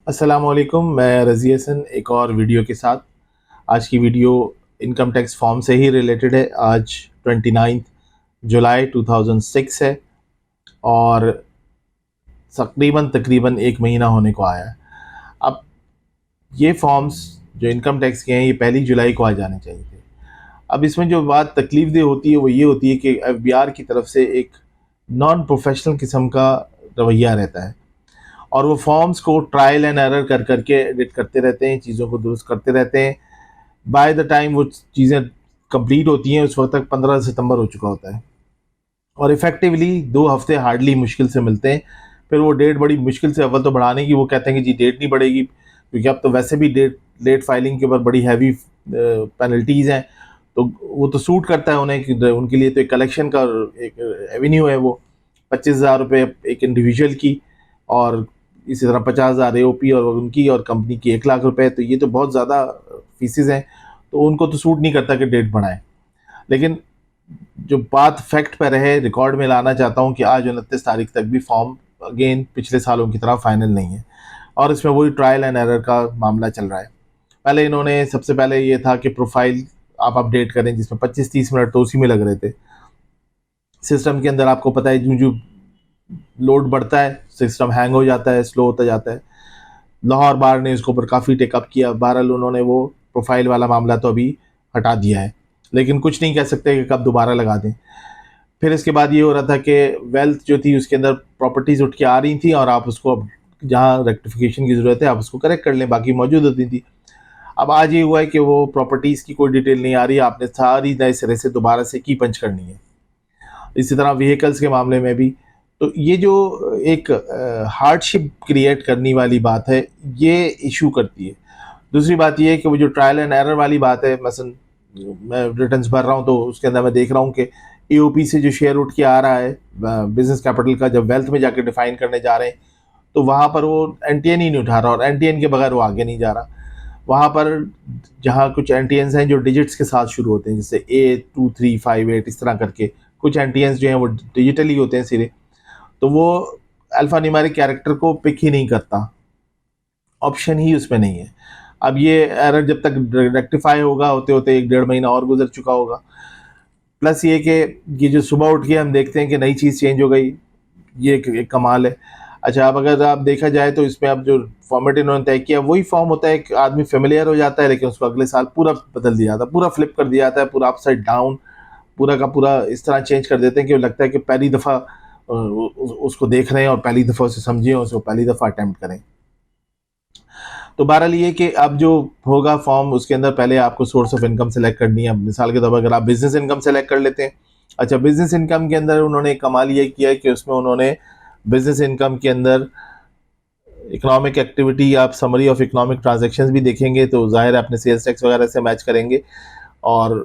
अस्सलामुअलैकुम, मैं रज़ी हसन एक और वीडियो के साथ। आज की वीडियो इनकम टैक्स फॉर्म से ही रिलेटेड है। आज 29 जुलाई 2006 है और तकरीबन 1 महीना होने को आया है। अब ये फॉर्म्स जो इनकम टैक्स के हैं ये 1 जुलाई को आ जाने चाहिए थे। अब इसमें जो बात तकलीफ़देह होती है वो ये होती है कि एफबीआर की तरफ से एक नॉन प्रोफेशनल किस्म का रवैया रहता है और वो फॉर्म्स को ट्रायल एंड एरर कर करके एडिट करते रहते हैं, चीज़ों को दुरुस्त करते रहते हैं। बाय द टाइम वो चीज़ें कंप्लीट होती हैं उस वक्त तक 15 सितंबर हो चुका होता है और इफ़ेक्टिवली 2 हफ्ते हार्डली मुश्किल से मिलते हैं। फिर वो डेट बड़ी मुश्किल से, अव्वल तो बढ़ाने की वो कहते हैं कि जी डेट नहीं बढ़ेगी, क्योंकि अब तो वैसे भी लेट फाइलिंग के ऊपर बड़ी हैवी पेनल्टीज़ हैं, तो वो तो सूट करता है उन्हें कि उनके लिए तो एक कलेक्शन का एक एवेन्यू है वो। 25,000 रुपये एक इंडिविजुअल की और इसी तरह 50,000 AOP और उनकी और कंपनी की 1 लाख रुपए, तो ये तो बहुत ज़्यादा फीसेज हैं, तो उनको तो सूट नहीं करता कि डेट बढ़ाएं। लेकिन जो बात फैक्ट पर है, रिकॉर्ड में लाना चाहता हूँ कि आज 29 तारीख तक भी फॉर्म अगेन पिछले सालों की तरह फाइनल नहीं है और इसमें वही ट्रायल एंड एरर का मामला चल रहा है। पहले इन्होंने सबसे पहले ये था कि प्रोफाइल आप अपडेट करें, जिसमें 25-30 मिनट तो उसी में लग रहे थे। सिस्टम के अंदर आपको पता है जो जो लोड बढ़ता है सिस्टम हैंग हो जाता है, स्लो होता जाता है। लाहौर बार ने इसके ऊपर काफ़ी टेकअप किया, बहरहाल उन्होंने वो प्रोफाइल वाला मामला तो अभी हटा दिया है, लेकिन कुछ नहीं कह सकते कि कब दोबारा लगा दें। फिर इसके बाद ये हो रहा था कि वेल्थ जो थी उसके अंदर प्रॉपर्टीज़ उठ के आ रही थी और आप उसको अब जहाँ रेक्टिफिकेशन की ज़रूरत है आप उसको करेक्ट कर लें, बाकी मौजूद होती थी। अब आज ये हुआ है कि वो प्रॉपर्टीज़ की कोई डिटेल नहीं आ रही, आपने सारी नए सिरे से दोबारा से की पंच करनी है। इसी तरह व्हीकल्स के मामले में भी, तो ये जो एक हार्डशिप क्रिएट करने वाली बात है ये इशू करती है। दूसरी बात ये है कि वो जो ट्रायल एंड एरर वाली बात है, मसलन मैं रिटर्न्स भर रहा हूँ तो उसके अंदर मैं देख रहा हूँ कि AOP से जो शेयर उठ के आ रहा है बिजनेस कैपिटल का, जब वेल्थ में जाके डिफाइन करने जा रहे हैं तो वहाँ पर वो NTN ही नहीं उठा रहा और NTN के बगैर वो आगे नहीं जा रहा। वहाँ पर जहाँ कुछ NTNs हैं जो डिजिट्स के साथ शुरू होते हैं, जैसे A2358 इस तरह करके कुछ NTNs जो हैं वो डिजिटली होते हैं सिरे, तो वो अल्फा न्यूमेरिक कैरेक्टर को पिक ही नहीं करता, ऑप्शन ही उसमें नहीं है। अब ये एरर जब तक रेक्टिफाई होगा होते होते 1-1.5 महीना और गुजर चुका होगा। प्लस ये कि ये जो सुबह उठ के हम देखते हैं कि नई चीज़ चेंज हो गई, ये एक कमाल है। अच्छा, अब अगर आप देखा जाए तो इसमें अब जो फॉर्मेट इन्होंने तय किया वही फॉर्म होता है कि आदमी फेमिलियर हो जाता है, लेकिन उसको अगले साल पूरा बदल दिया जाता है, पूरा फ्लिप कर दिया जाता है, पूरा अपसाइड डाउन, पूरा का पूरा इस तरह चेंज कर देते हैं कि लगता है कि पहली दफ़ा उसको देख रहे हैं और पहली दफ़ा उसे समझें और उसको पहली दफ़ा अटैम्प्ट करें। तो बहरहाल ये कि अब जो होगा फॉर्म, उसके अंदर पहले आपको सोर्स ऑफ इनकम सेलेक्ट करनी है। मिसाल के तौर पर अगर आप बिजनेस इनकम सेलेक्ट कर लेते हैं, अच्छा बिजनेस इनकम के अंदर उन्होंने कमाल ये किया है कि उसमें उन्होंने बिजनेस इनकम के अंदर इकोनॉमिक एक्टिविटी, आप समरी ऑफ इकोनॉमिक ट्रांजेक्शन्स भी देखेंगे तो जाहिर है अपने सेल्स टैक्स वगैरह से मैच करेंगे और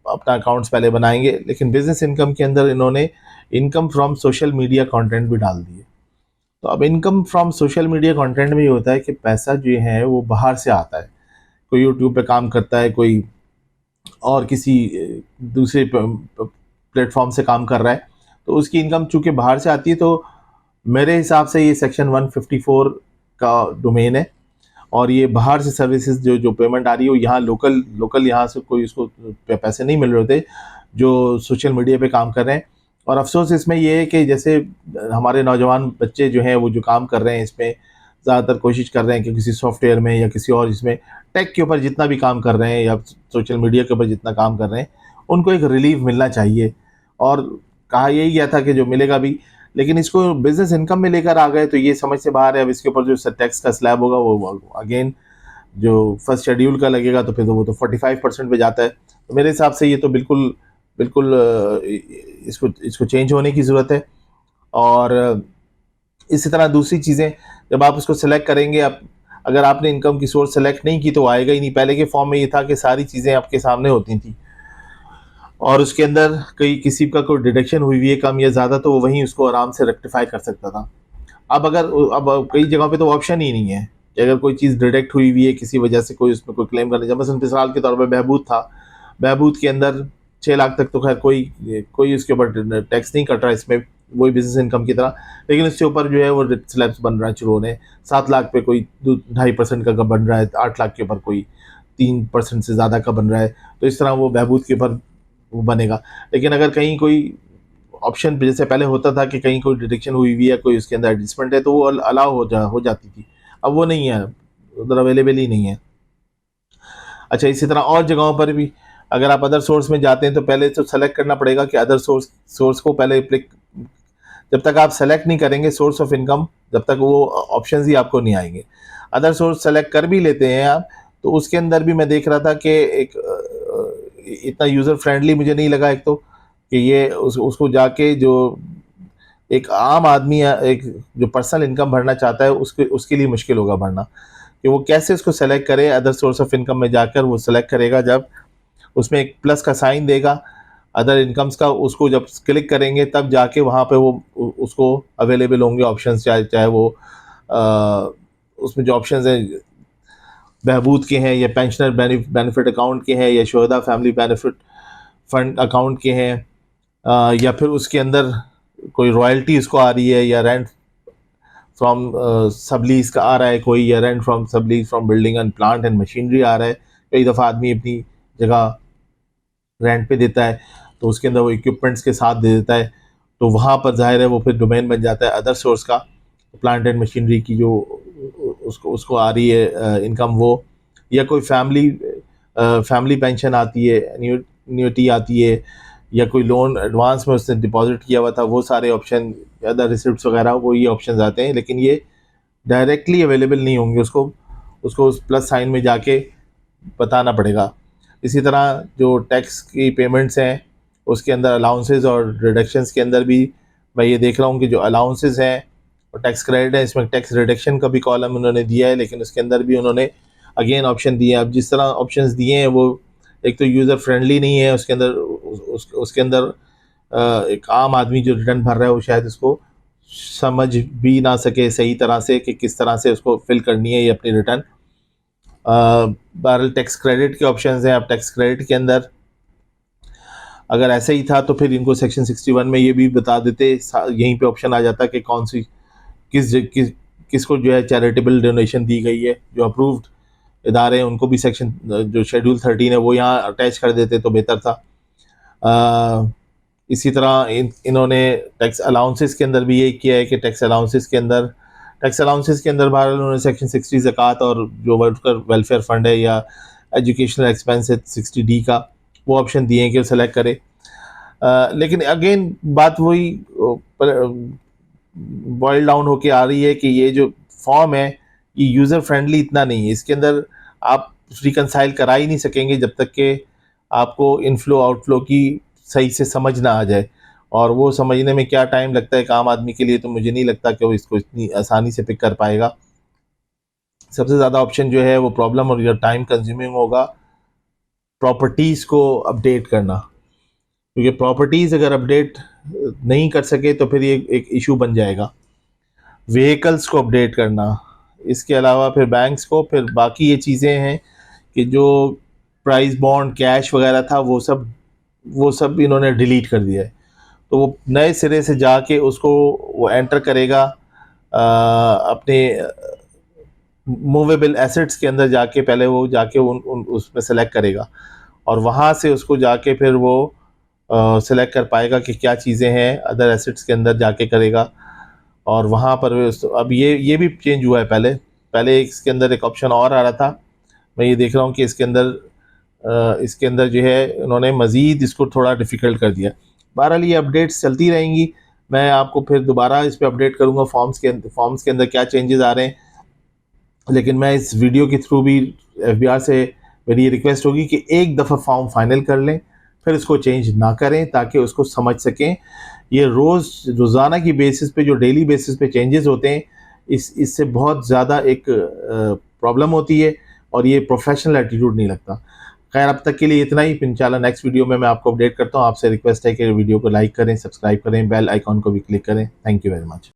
अपना अकाउंट्स पहले बनाएंगे। लेकिन बिजनेस इनकम के अंदर इन्होंने income from social media content भी डाल दिए। तो अब income from social media content में ये होता है कि पैसा जो है वो बाहर से आता है, कोई यूट्यूब पे काम करता है, कोई और किसी दूसरे प्लेटफॉर्म से काम कर रहा है, तो उसकी इनकम चूंकि बाहर से आती है, तो मेरे हिसाब से ये सेक्शन 154 का डोमेन है और ये बाहर से सर्विसेज जो जो पेमेंट आ रही है वो यहाँ लोकल यहाँ से कोई उसको पैसे नहीं मिल रहे होते जो सोशल मीडिया पे काम कर रहे हैं। और अफसोस इसमें ये है कि जैसे हमारे नौजवान बच्चे जो हैं वो जो काम कर रहे हैं इसमें ज़्यादातर कोशिश कर रहे हैं कि किसी सॉफ्टवेयर में या किसी और इसमें टेक के ऊपर जितना भी काम कर रहे हैं या सोशल मीडिया के ऊपर जितना काम कर रहे हैं, उनको एक रिलीफ मिलना चाहिए। और कहा यही गया था कि जो मिलेगा भी, लेकिन इसको बिजनेस इनकम में लेकर आ गए तो ये समझ से बाहर है। अब इसके ऊपर जो टैक्स का स्लैब होगा वो अगेन जो फर्स्ट शेड्यूल का लगेगा तो फिर वो तो 45% पे जाता है। तो मेरे हिसाब से ये तो बिल्कुल बिल्कुल इसको इसको चेंज होने की ज़रूरत है। और इसी तरह दूसरी चीज़ें जब आप उसको सेलेक्ट करेंगे, आप अगर आपने इनकम की सोर्स सेलेक्ट नहीं की तो आएगा ही नहीं। पहले के फॉर्म में ये था कि सारी चीज़ें आपके सामने होती थी और उसके अंदर कई किसी का कोई डिडक्शन हुई है कम या ज़्यादा तो वो वहीं उसको आराम से रेक्टिफाई कर सकता था। अब कई जगहों पे तो ऑप्शन ही नहीं है कि अगर कोई चीज़ डिडक्ट हुई है किसी वजह से, कोई उसमें कोई क्लेम करने, जब मसलन मिसाल के तौर पर बहबूद था, बहबूद के अंदर 6 लाख तक तो खैर कोई कोई उसके ऊपर टैक्स नहीं कट रहा इसमें, वही बिजनेस इनकम की तरह, लेकिन इसके ऊपर जो है वो स्लैब्स बन रहा है शुरू होने। 7 लाख पे कोई 2.5% का बन रहा है, 8 लाख के ऊपर कोई 3% से ज़्यादा का बन रहा है। तो इस तरह वो बहबूद के ऊपर वो बनेगा। लेकिन अगर कहीं कोई ऑप्शन जैसे पहले होता था कि कहीं कोई डिडक्शन हुई हुई है, कोई उसके अंदर एडजस्टमेंट है, तो वो अलाउ हो जाती थी। अब वो नहीं है, उधर अवेलेबल ही नहीं है। अच्छा, इसी तरह और जगहों पर भी अगर आप अदर सोर्स में जाते हैं तो पहले तो सेलेक्ट करना पड़ेगा कि अदर सोर्स को पहले जब तक आप सेलेक्ट नहीं करेंगे सोर्स ऑफ इनकम, जब तक वो ऑप्शंस ही आपको नहीं आएंगे। अदर सोर्स सेलेक्ट कर भी लेते हैं आप, तो उसके अंदर भी मैं देख रहा था कि एक इतना यूज़र फ्रेंडली मुझे नहीं लगा। एक तो कि ये उसको जाके जो एक आम आदमी या एक जो पर्सनल इनकम भरना चाहता है उसके लिए मुश्किल होगा भरना, कि वो कैसे उसको सेलेक्ट करे। अदर सोर्स ऑफ इनकम में जाकर वो सेलेक्ट करेगा, जब उसमें एक प्लस का साइन देगा अदर इनकम्स का, उसको जब क्लिक करेंगे तब जाके वहाँ पे वो उसको अवेलेबल होंगे ऑप्शंस, चाहे वो उसमें जो ऑप्शंस हैं बहबूद के हैं या पेंशनर बेनिफिट अकाउंट के हैं या शोहदा फैमिली बेनिफिट फंड अकाउंट के हैं, या फिर उसके अंदर कोई रॉयल्टी उसको आ रही है, या रेंट फ्रॉम सबलीज का आ रहा है कोई, या rent from sublease from building and plant and machinery आ रहा है। कई दफ़ा आदमी अपनी जगह रेंट पे देता है तो उसके अंदर वो इक्विपमेंट्स के साथ दे देता है, तो वहाँ पर जाहिर है वो फिर डोमेन बन जाता है अदर सोर्स का। प्लांट एंड मशीनरी की जो उसको आ रही है इनकम वो, या कोई फैमिली पेंशन आती है, न्यूटी आती है, या कोई लोन एडवांस में उसने डिपॉजिट किया हुआ था, वो सारे ऑप्शन, अदर रिसिप्ट्स वगैरह, वो ये ऑप्शन आते हैं। लेकिन ये डायरेक्टली अवेलेबल नहीं होंगे, उसको उस प्लस साइन में जाके बताना पड़ेगा। इसी तरह जो टैक्स की पेमेंट्स हैं उसके अंदर अलाउंसेस और रिडक्शंस के अंदर भी मैं ये देख रहा हूँ कि जो अलाउंसेस हैं और टैक्स क्रेडिट है, इसमें टैक्स रिडक्शन का भी कॉलम उन्होंने दिया है, लेकिन उसके अंदर भी उन्होंने अगेन ऑप्शन दिए हैं। अब जिस तरह ऑप्शंस दिए हैं वो एक तो यूज़र फ्रेंडली नहीं है, उसके अंदर उसके अंदर एक आम आदमी जो रिटर्न भर रहा है वो शायद उसको समझ भी ना सके सही तरह से कि किस तरह से उसको फिल करनी है ये अपनी रिटर्न। बहरहाल टैक्स क्रेडिट के ऑप्शंस हैं। अब टैक्स क्रेडिट के अंदर अगर ऐसा ही था तो फिर इनको सेक्शन 61 में ये भी बता देते, यहीं पे ऑप्शन आ जाता कि कौन सी किसको जो है चैरिटेबल डोनेशन दी गई है, जो अप्रूव्ड इदारे हैं उनको भी सेक्शन जो शेड्यूल 13 है वो यहाँ अटैच कर देते तो बेहतर था। इसी तरह इन्होंने टैक्स अलाउंसेस के अंदर भी यही किया है कि टैक्स अलाउंसेस के अंदर बहरहाल उन्होंने सेक्शन 60 ज़कात और जो वर्कर वेलफेयर फंड है या एजुकेशनल एक्सपेंस है 60D का, वो ऑप्शन दिए हैं कि सेलेक्ट करे। लेकिन अगेन बात वही बॉयल डाउन होके आ रही है कि ये जो फॉर्म है ये यूज़र फ्रेंडली इतना नहीं है। इसके अंदर आप रिकनसाइल करा ही नहीं सकेंगे जब तक कि आपको इनफ्लो आउटफ्लो की सही से समझ ना आ जाए, और वो समझने में क्या टाइम लगता है एक आम आदमी के लिए, तो मुझे नहीं लगता कि वो इसको इतनी आसानी से पिक कर पाएगा। सबसे ज़्यादा ऑप्शन जो है वो प्रॉब्लम और टाइम कंज्यूमिंग होगा प्रॉपर्टीज़ को अपडेट करना, क्योंकि प्रॉपर्टीज़ अगर अपडेट नहीं कर सके तो फिर ये एक इशू बन जाएगा। व्हीकल्स को अपडेट करना, इसके अलावा फिर बैंक्स को, फिर बाकी ये चीज़ें हैं कि जो प्राइस बॉन्ड कैश वगैरह था वो सब इन्होंने डिलीट कर दिया है। तो वो नए सिरे से जाके उसको वो एंटर करेगा अपने मूवेबल एसेट्स के अंदर जाके, पहले वो जाके उसमें सेलेक्ट करेगा और वहाँ से उसको जाके फिर वो सेलेक्ट कर पाएगा कि क्या चीज़ें हैं, अदर एसेट्स के अंदर जाके करेगा। और वहाँ पर अब ये भी चेंज हुआ है। पहले इसके अंदर एक ऑप्शन और आ रहा था, मैं ये देख रहा हूँ कि इसके अंदर जो है उन्होंने मज़ीद इसको थोड़ा डिफ़िकल्ट कर दिया। बहरहाल ये अपडेट्स चलती रहेंगी, मैं आपको फिर दोबारा इस पर अपडेट करूँगा फॉर्म्स के अंदर क्या चेंजेस आ रहे हैं। लेकिन मैं इस वीडियो के थ्रू भी FBR से मेरी ये रिक्वेस्ट होगी कि एक दफ़ा फॉर्म फाइनल कर लें, फिर इसको चेंज ना करें ताकि उसको समझ सकें। ये रोज़ाना की बेसिस पे, जो डेली बेसिस पे चेंजेस होते हैं, इससे बहुत ज़्यादा एक प्रॉब्लम होती है और ये प्रोफेशनल एटीट्यूड नहीं लगता। खैर, अब तक के लिए इतना ही। इंशाल्लाह नेक्स्ट वीडियो में मैं आपको अपडेट करता हूँ। आपसे रिक्वेस्ट है कि वीडियो को लाइक करें, सब्सक्राइब करें, बेल आइकॉन को भी क्लिक करें। Thank you very much.